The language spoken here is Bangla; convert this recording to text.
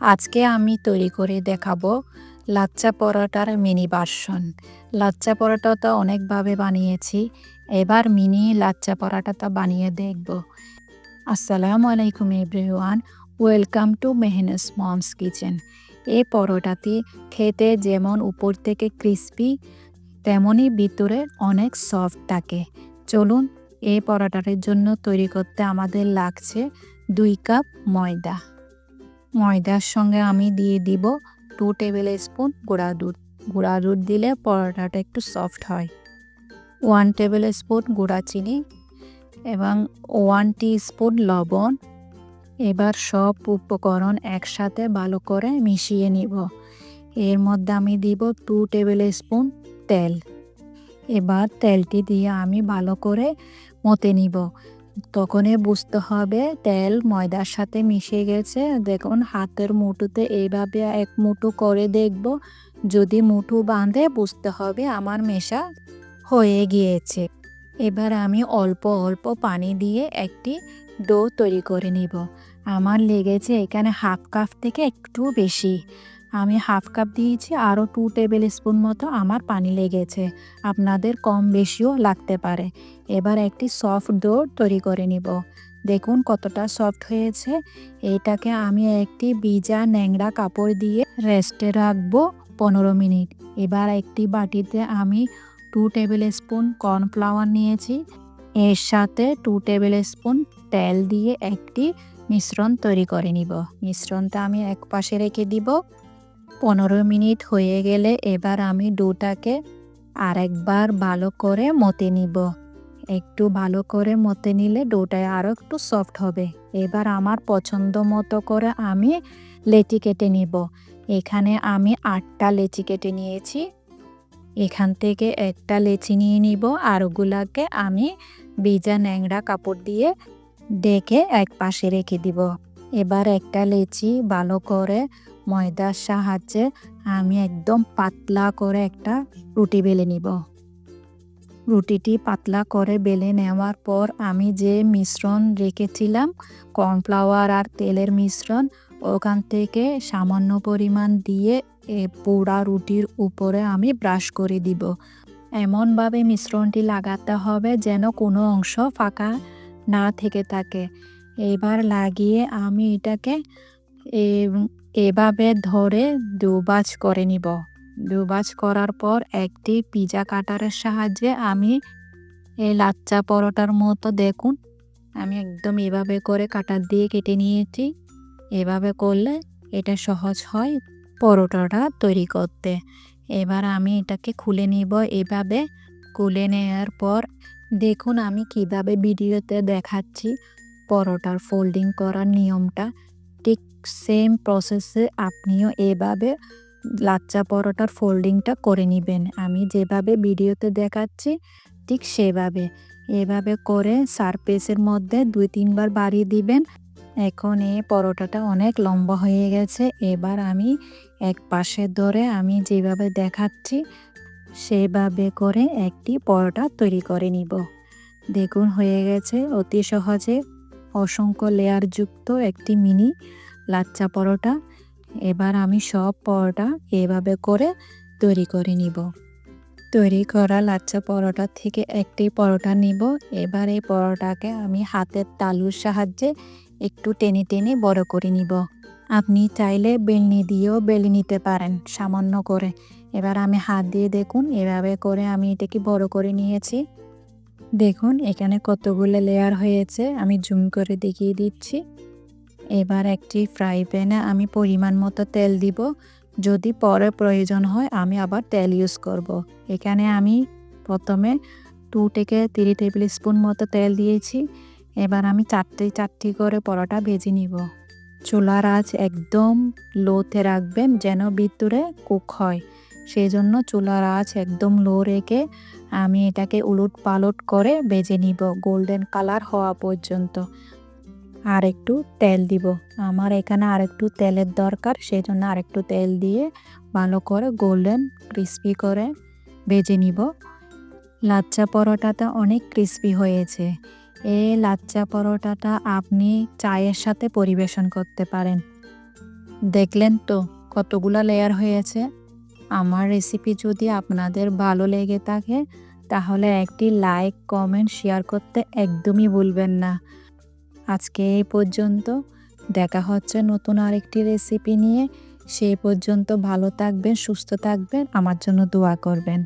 আজকে আমি তৈরি করে দেখাবো লাচ্চা পরোটার মিনি ভার্সন। লাচ্চা পরোটাটা অনেকভাবে বানিয়েছি। এবার মিনি লাচ্চা পরোটাটা বানিয়ে দেখব। আসসালামু আলাইকুম everyone, welcome to Mehnas moms kitchen. এই পরোটাটি খেতে যেমন উপর থেকে ক্রিস্পি, তেমনই ভিতরে অনেক সফট থাকে। চলুন, এই পরোটাটির জন্য তৈরি করতে আমাদের লাগছে 2 কাপ ময়দা। ময়দার সঙ্গে আমি দিয়ে দিব 2 টেবিল স্পুন গুঁড়া দুধ। গুঁড়া দুধ দিলে পরোটাটা একটু সফট হয়। 1 টেবিল স্পুন গুঁড়া চিনি এবং 1 টিস্পুন লবণ। এবার সব উপকরণ একসাথে ভালো করে মিশিয়ে নিব। এর মধ্যে আমি দিব 2 টেবিল স্পুন তেল। এবার তেলটি দিয়ে আমি ভালো করে মথে নিব। তখনই বুঝতে হবে তেল ময়দার সাথে মিশে গেছে। দেখুন, হাতের মুঠোতে এইভাবে এক মুঠো করে দেখব। যদি মুঠো বাঁধে বুঝতে হবে আমার মেশা হয়ে গিয়েছে। এবার আমি অল্প অল্প পানি দিয়ে একটি ডো তৈরি করে নিব। আমার লেগেছে এখানে হাফ কাপ থেকে একটু বেশি। আমি হাফ কাপ দিয়েছি, আরও 2 টেবিল স্পুন মতো আমার পানি লেগেছে। আপনাদের কম বেশিও লাগতে পারে। এবার একটি সফট ডো তৈরি করে নিব। দেখুন কতটা সফট হয়েছে। এইটাকে আমি একটি ভিজা ন্যাংরা কাপড় দিয়ে রেস্টে রাখবো 15 মিনিট। এবার একটি বাটিতে আমি 2 টেবিল স্পুন কর্নফ্লাওয়ার নিয়েছি। এর সাথে 2 টেবিল স্পুন তেল দিয়ে একটি মিশ্রণ তৈরি করে নিব। মিশ্রণটা আমি এক পাশে রেখে দিব। 15 মিনিট হয়ে গেলে এবার আমি ডোটাকে আরেকবার ভালো করে মথে নিব। একটু ভালো করে মথে নিলে ডোটা আরও একটু সফট হবে। এবার আমার পছন্দ মতো করে আমি লেচি কেটে নিব। এখানে আমি 8টা লেচি কেটে নিয়েছি। এখান থেকে একটা লেচি নিয়ে নিব, আর ওগুলাকে আমি ভিজা ন্যাংরা কাপড় দিয়ে ডেকে এক পাশে রেখে দিব। এবার একটা লেচি ভালো করে ময়দার সাহায্যে আমি একদম পাতলা করে একটা রুটি বেলে নিব। রুটিটি পাতলা করে বেলে নেওয়ার পর আমি যে মিশ্রণ রেখেছিলাম, কর্নফ্লাওয়ার আর তেলের মিশ্রণ, ওখান থেকে সামান্য পরিমাণ দিয়ে পুরা রুটির উপরে আমি ব্রাশ করে দিব। এমনভাবে মিশ্রণটি লাগাতে হবে যেন কোনো অংশ ফাঁকা না থেকে থাকে। এবার লাগিয়ে আমি এটাকে এভাবে ধরে দুভাজ করে নিব। দুভাজ করার পর একটি পিজা কাটারের সাহায্যে আমি এই লাচ্চা পরোটার মতো, দেখুন আমি একদম এভাবে করে কাটার দিয়ে কেটে নিয়েছি। এভাবে করলে এটা সহজ হয় পরোটাটা তৈরি করতে। এবার আমি এটাকে খুলে নিব। এভাবে খুলে নেওয়ার পর দেখুন আমি কিভাবে ভিডিওতে দেখাচ্ছি পরোটার ফোল্ডিং করার নিয়মটা। ঠিক সেম প্রসেসে আপনিও এভাবে লাচ্চা পরোটার ফোল্ডিংটা করে নেবেন। আমি যেভাবে ভিডিওতে দেখাচ্ছি ঠিক সেভাবে। এভাবে করে সারফেসের মধ্যে 2-3 বার বাড়িয়ে দিবেন। এখন এই পরোটাটা অনেক লম্বা হয়ে গেছে। এবার আমি এক পাশে ধরে আমি যেভাবে দেখাচ্ছি সেভাবে করে একটি পরোটা তৈরি করে নিব। দেখুন হয়ে গেছে অতি সহজে অসংখ্য লেয়ারযুক্ত একটি মিনি লাচ্চা পরোটা। এবার আমি সব পরোটা এভাবে করে তৈরি করে নিব। তৈরি করা লাচ্চা পরোটা থেকে একটি পরোটা নিব। এবার এই পরোটাকে আমি হাতের তালুর সাহায্যে একটু টেনে টেনে বড় করে নিব। আপনি চাইলে বেলনি দিয়েও বেলে নিতে পারেন সামান্য করে। এবার আমি হাত দিয়ে দেখুন এভাবে করে আমি এটাকে বড় করে নিয়েছি। দেখুন এখানে কতগুলো লেয়ার হয়েছে, আমি জুম করে দেখিয়ে দিচ্ছি। এবার একটি ফ্রাই প্যানে আমি পরিমাণ মতো তেল দিব। যদি পরে প্রয়োজন হয় আমি আবার তেল ইউজ করব। এখানে আমি প্রথমে 2 থেকে 3 টেবিল স্পুন মতো তেল দিয়েছি। এবার আমি চারটি করে পরোটা ভেজে নিব। চুলার আঁচ একদম লোতে রাখবেন যেন ভিতরে কুক হয়। সেই জন্য চুলার আঁচ একদম লো রেখে আমি এটাকে উলট পালট করে ভেজে নিব গোল্ডেন কালার হওয়া পর্যন্ত। আর একটু তেল দিব। আমার এখানে আরেকটু তেলের দরকার, সেই জন্য আরেকটু তেল দিয়ে ভালো করে গোল্ডেন ক্রিস্পি করে ভেজে নিব। লাচ্চা পরোটাটা অনেক ক্রিস্পি হয়েছে। এই লাচ্চা পরোটাটা আপনি চায়ের সাথে পরিবেশন করতে পারেন। দেখলেন তো কতগুলা লেয়ার হয়েছে। আমার রেসিপি যদি আপনাদের ভালো লেগে থাকে তাহলে একটি লাইক, কমেন্ট, শেয়ার করতে একদমই ভুলবেন না। আজকে এই পর্যন্ত। দেখা হচ্ছে নতুন আরেকটি রেসিপি নিয়ে। সেই পর্যন্ত ভালো থাকবেন, সুস্থ থাকবেন, আমার জন্য দোয়া করবেন।